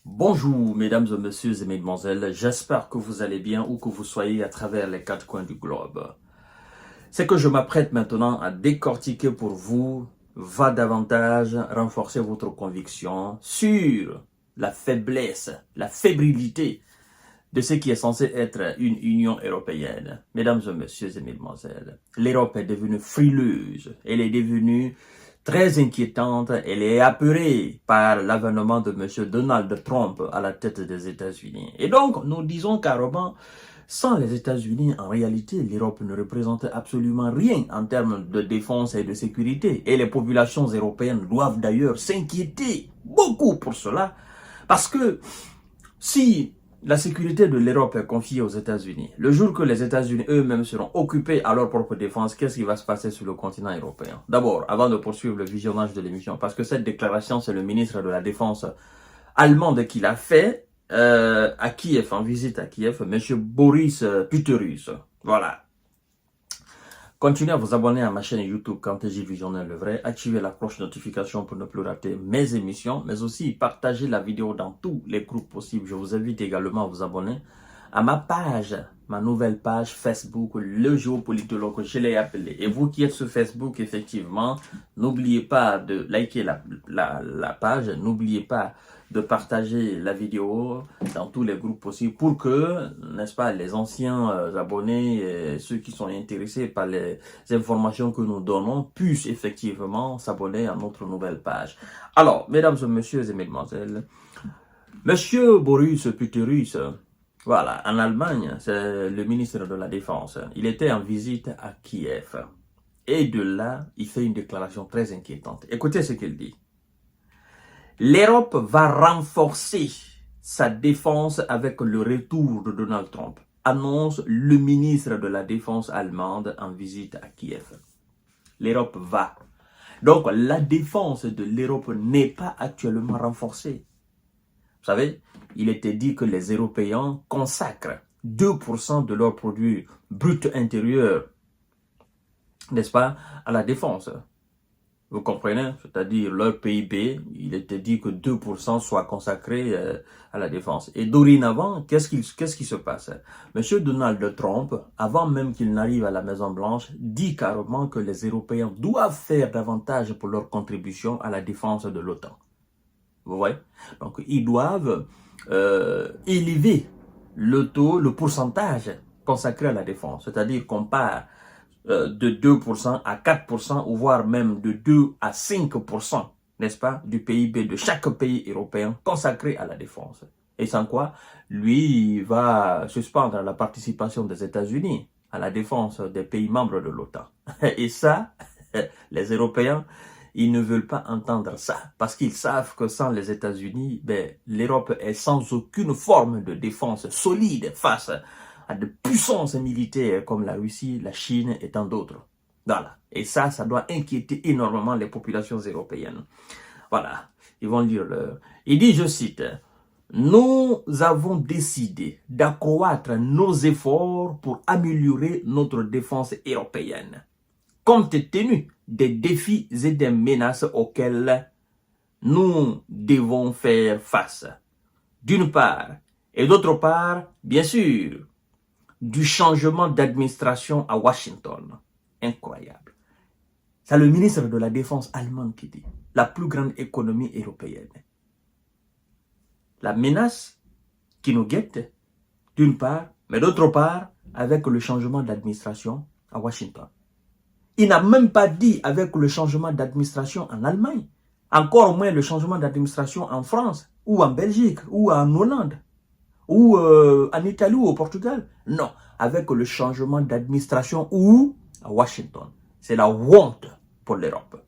Bonjour mesdames et messieurs et mesdemoiselles, j'espère que vous allez bien où que vous soyez à travers les quatre coins du globe. Ce que je m'apprête maintenant à décortiquer pour vous va davantage renforcer votre conviction sur la faiblesse, la fébrilité de ce qui est censé être une Union européenne. Mesdames et messieurs et mesdemoiselles, l'Europe est devenue frileuse, elle est devenue très inquiétante, elle est apeurée par l'avènement de M. Donald Trump à la tête des États-Unis. Et donc, nous disons carrément, sans les États-Unis, en réalité, l'Europe ne représente absolument rien en termes de défense et de sécurité. Et les populations européennes doivent d'ailleurs s'inquiéter beaucoup pour cela, parce que si la sécurité de l'Europe est confiée aux États-Unis, le jour que les États-Unis eux-mêmes seront occupés à leur propre défense, qu'est-ce qui va se passer sur le continent européen? D'abord, avant de poursuivre le visionnage de l'émission, parce que cette déclaration, c'est le ministre de la Défense allemande qui l'a fait à Kiev, en visite à Kiev, M. Boris Pistorius. Voilà. Continuez à vous abonner à ma chaîne YouTube Kanté Visionnaire le vrai, activez la cloche de notification pour ne plus rater mes émissions, mais aussi partagez la vidéo dans tous les groupes possibles. Je vous invite également à vous abonner à ma page, ma nouvelle page Facebook, le géopolitologue, je l'ai appelé. Et vous qui êtes sur Facebook, effectivement, n'oubliez pas de liker la page, n'oubliez pas de partager la vidéo dans tous les groupes possibles pour que, n'est-ce pas, les anciens abonnés, et ceux qui sont intéressés par les informations que nous donnons, puissent effectivement s'abonner à notre nouvelle page. Alors, mesdames et messieurs et mesdemoiselles, Monsieur Boris Pistorius, voilà, en Allemagne, c'est le ministre de la Défense. Il était en visite à Kiev. Et de là, il fait une déclaration très inquiétante. Écoutez ce qu'il dit. L'Europe va renforcer sa défense avec le retour de Donald Trump, annonce le ministre de la Défense allemande en visite à Kiev. L'Europe va. Donc, la défense de l'Europe n'est pas actuellement renforcée. Vous savez, il était dit que les Européens consacrent 2% de leur produit brut intérieur, n'est-ce pas, à la défense. Vous comprenez? C'est-à-dire leur PIB, il était dit que 2% soit consacré à la défense. Et dorénavant, qu'est-ce qui se passe? Monsieur Donald Trump, avant même qu'il n'arrive à la Maison-Blanche, dit carrément que les Européens doivent faire davantage pour leur contribution à la défense de l'OTAN. Vous voyez? Donc, ils doivent élever le pourcentage consacré à la défense. C'est-à-dire qu'on part de 2% à 4%, ou voire même de 2 à 5%, n'est-ce pas, du PIB de chaque pays européen consacré à la défense. Et sans quoi, lui, il va suspendre la participation des États-Unis à la défense des pays membres de l'OTAN. Et ça, les Européens, ils ne veulent pas entendre ça, parce qu'ils savent que sans les États-Unis, l'Europe est sans aucune forme de défense solide face à de puissances militaires comme la Russie, la Chine et tant d'autres. Voilà. Et ça doit inquiéter énormément les populations européennes. Voilà. Ils vont lire leur. Il dit, je cite, « Nous avons décidé d'accroître nos efforts pour améliorer notre défense européenne, compte tenu des défis et des menaces auxquels nous devons faire face, d'une part, et d'autre part, bien sûr, du changement d'administration à Washington. » Incroyable. C'est le ministre de la Défense allemand qui dit, la plus grande économie européenne. La menace qui nous guette, d'une part, mais d'autre part, avec le changement d'administration à Washington. Il n'a même pas dit avec le changement d'administration en Allemagne, encore moins le changement d'administration en France, ou en Belgique, ou en Hollande, ou en Italie ou au Portugal. Non, avec le changement d'administration où? À Washington. C'est la honte pour l'Europe.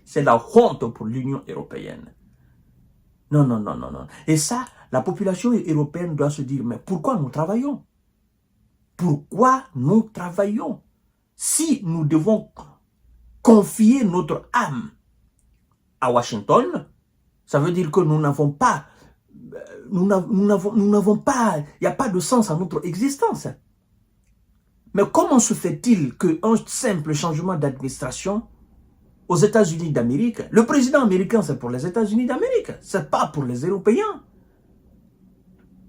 C'est la honte pour l'Union européenne. Non, non, non, non, non. Et ça, la population européenne doit se dire, mais pourquoi nous travaillons? Pourquoi nous travaillons? Si nous devons confier notre âme à Washington, ça veut dire que nous n'avons pas, il n'y a pas de sens à notre existence. Mais comment se fait-il qu'un simple changement d'administration aux États-Unis d'Amérique, le président américain c'est pour les États-Unis d'Amérique, c'est pas pour les Européens.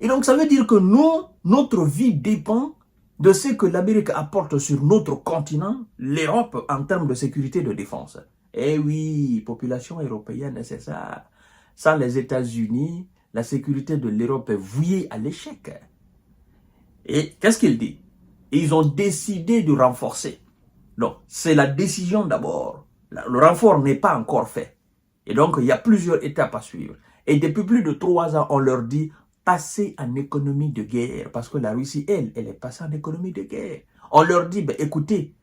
Et donc, ça veut dire que nous, notre vie dépend de ce que l'Amérique apporte sur notre continent, l'Europe, en termes de sécurité et de défense. Eh oui, population européenne, c'est ça. Sans les États-Unis, la sécurité de l'Europe est vouée à l'échec. Et qu'est-ce qu'il dit? Ils ont décidé de renforcer. Donc, c'est la décision d'abord. Le renfort n'est pas encore fait. Et donc, il y a plusieurs étapes à suivre. Et depuis plus de 3 ans, on leur dit, passez en économie de guerre. Parce que la Russie, elle est passée en économie de guerre. On leur dit, ben, écoutez,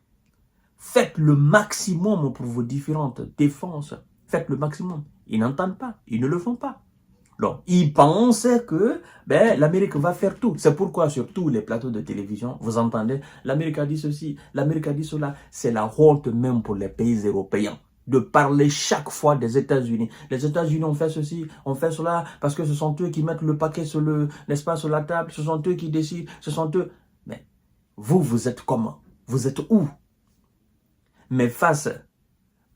faites le maximum pour vos différentes défenses. Faites le maximum. Ils n'entendent pas. Ils ne le font pas. Donc, ils pensent que ben, l'Amérique va faire tout. C'est pourquoi sur tous les plateaux de télévision, vous entendez, l'Amérique a dit ceci, l'Amérique a dit cela. C'est la honte même pour les pays européens de parler chaque fois des États-Unis. Les États-Unis ont fait ceci, ont fait cela, parce que ce sont eux qui mettent le paquet sur n'est-ce pas, sur la table, ce sont eux qui décident, ce sont eux. Mais vous êtes comment? Vous êtes où? Mais face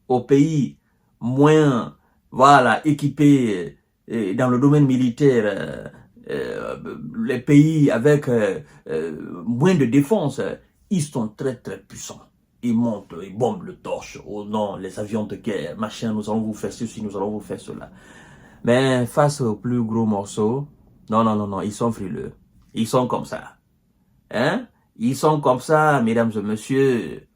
aux pays moins, voilà, équipés dans le domaine militaire, les pays avec moins de défense, ils sont très très puissants. Ils montent, ils bombent le torche. Oh non, les avions de guerre, machin, nous allons vous faire ceci, nous allons vous faire cela. Mais face aux plus gros morceaux, non, ils sont frileux. Ils sont comme ça. Hein? Ils sont comme ça, mesdames et messieurs.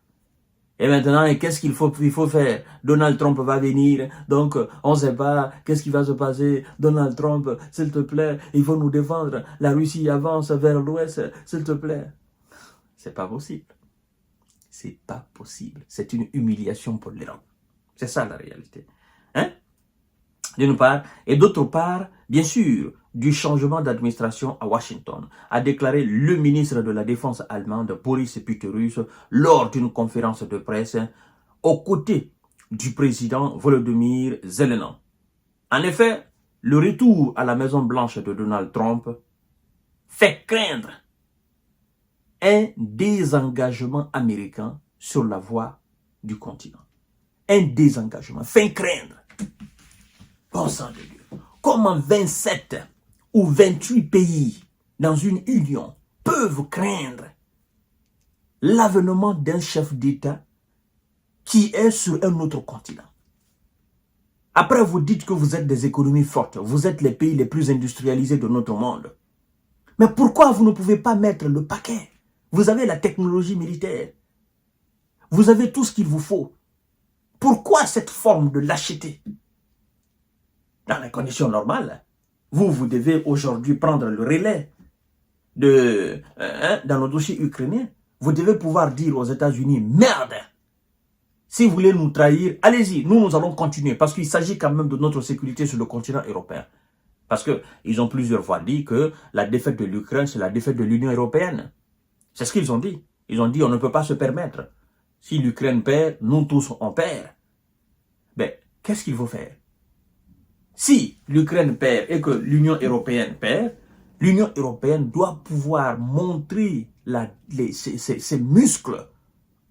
Et maintenant, qu'est-ce qu'il faut faire? Donald Trump va venir, donc on ne sait pas qu'est-ce qui va se passer. Donald Trump, s'il te plaît, il faut nous défendre. La Russie avance vers l'ouest, s'il te plaît. C'est pas possible. C'est pas possible. C'est une humiliation pour l'Europe. C'est ça la réalité. Hein? D'une part. Et d'autre part, bien sûr, du changement d'administration à Washington, a déclaré le ministre de la Défense allemande, Boris Pistorius, lors d'une conférence de presse, aux côtés du président Volodymyr Zelensky. En effet, le retour à la Maison-Blanche de Donald Trump fait craindre un désengagement américain sur la voie du continent. Un désengagement fait craindre. Bon sang de Dieu. Comment 27 ou 28 pays dans une union peuvent craindre l'avènement d'un chef d'État qui est sur un autre continent? Après, vous dites que vous êtes des économies fortes, vous êtes les pays les plus industrialisés de notre monde. Mais pourquoi vous ne pouvez pas mettre le paquet? Vous avez la technologie militaire. Vous avez tout ce qu'il vous faut. Pourquoi cette forme de lâcheté? Dans les conditions normales, vous devez aujourd'hui prendre le relais dans le dossier ukrainien. Vous devez pouvoir dire aux États-Unis, merde, si vous voulez nous trahir, allez-y, nous allons continuer. Parce qu'il s'agit quand même de notre sécurité sur le continent européen. Parce qu'ils ont plusieurs fois dit que la défaite de l'Ukraine, c'est la défaite de l'Union européenne. C'est ce qu'ils ont dit. Ils ont dit, on ne peut pas se permettre. Si l'Ukraine perd, nous tous, on perd. Mais qu'est-ce qu'il faut faire? Si l'Ukraine perd et que l'Union européenne perd, l'Union européenne doit pouvoir montrer ses muscles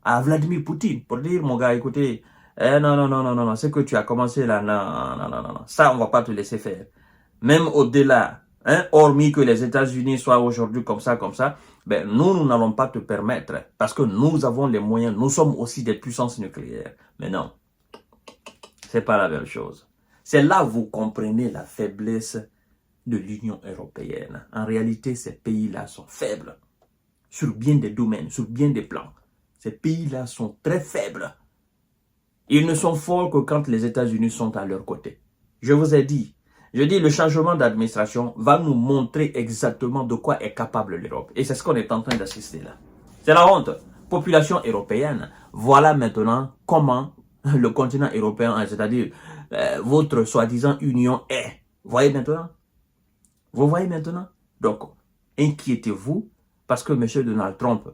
à Vladimir Poutine pour dire, mon gars, écoutez, non, ce que tu as commencé là, non, ça, on ne va pas te laisser faire. Même au-delà, hormis que les États-Unis soient aujourd'hui comme ça, ben, nous n'allons pas te permettre, parce que nous avons les moyens, nous sommes aussi des puissances nucléaires. Mais non, c'est pas la même chose. C'est là que vous comprenez la faiblesse de l'Union européenne. En réalité, ces pays-là sont faibles sur bien des domaines, sur bien des plans. Ces pays-là sont très faibles. Ils ne sont forts que quand les États-Unis sont à leur côté. Je vous ai dit, le changement d'administration va nous montrer exactement de quoi est capable l'Europe. Et c'est ce qu'on est en train d'assister là. C'est la honte. Population européenne, voilà maintenant comment le continent européen, c'est-à-dire votre soi-disant union est. Vous voyez maintenant? Vous voyez maintenant? Donc, inquiétez-vous parce que M. Donald Trump,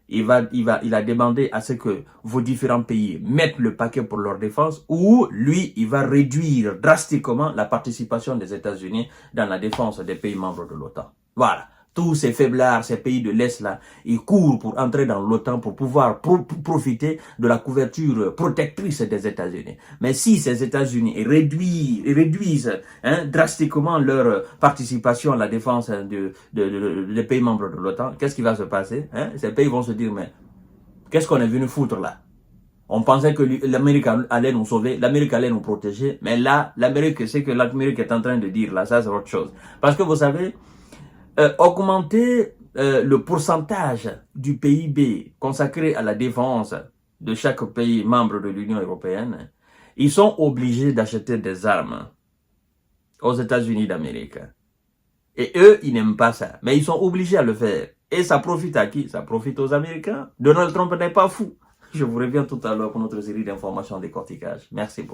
il a demandé à ce que vos différents pays mettent le paquet pour leur défense ou lui, il va réduire drastiquement la participation des États-Unis dans la défense des pays membres de l'OTAN. Voilà. tous ces faiblards, ces pays de l'Est là, ils courent pour entrer dans l'OTAN pour pouvoir profiter de la couverture protectrice des États-Unis. Mais si ces États-Unis réduisent drastiquement leur participation à la défense des pays membres de l'OTAN, qu'est-ce qui va se passer? Ces pays vont se dire, mais qu'est-ce qu'on est venu foutre là? On pensait que l'Amérique allait nous sauver, l'Amérique allait nous protéger, mais là, l'Amérique, c'est que l'Amérique est en train de dire, là, ça c'est autre chose. Parce que vous savez, augmenter le pourcentage du PIB consacré à la défense de chaque pays membre de l'Union européenne, ils sont obligés d'acheter des armes aux États-Unis d'Amérique. Et eux, ils n'aiment pas ça, mais ils sont obligés à le faire. Et ça profite à qui? Ça profite aux Américains. Donald Trump n'est pas fou. Je vous reviens tout à l'heure pour notre série d'informations décortiquage. Merci beaucoup.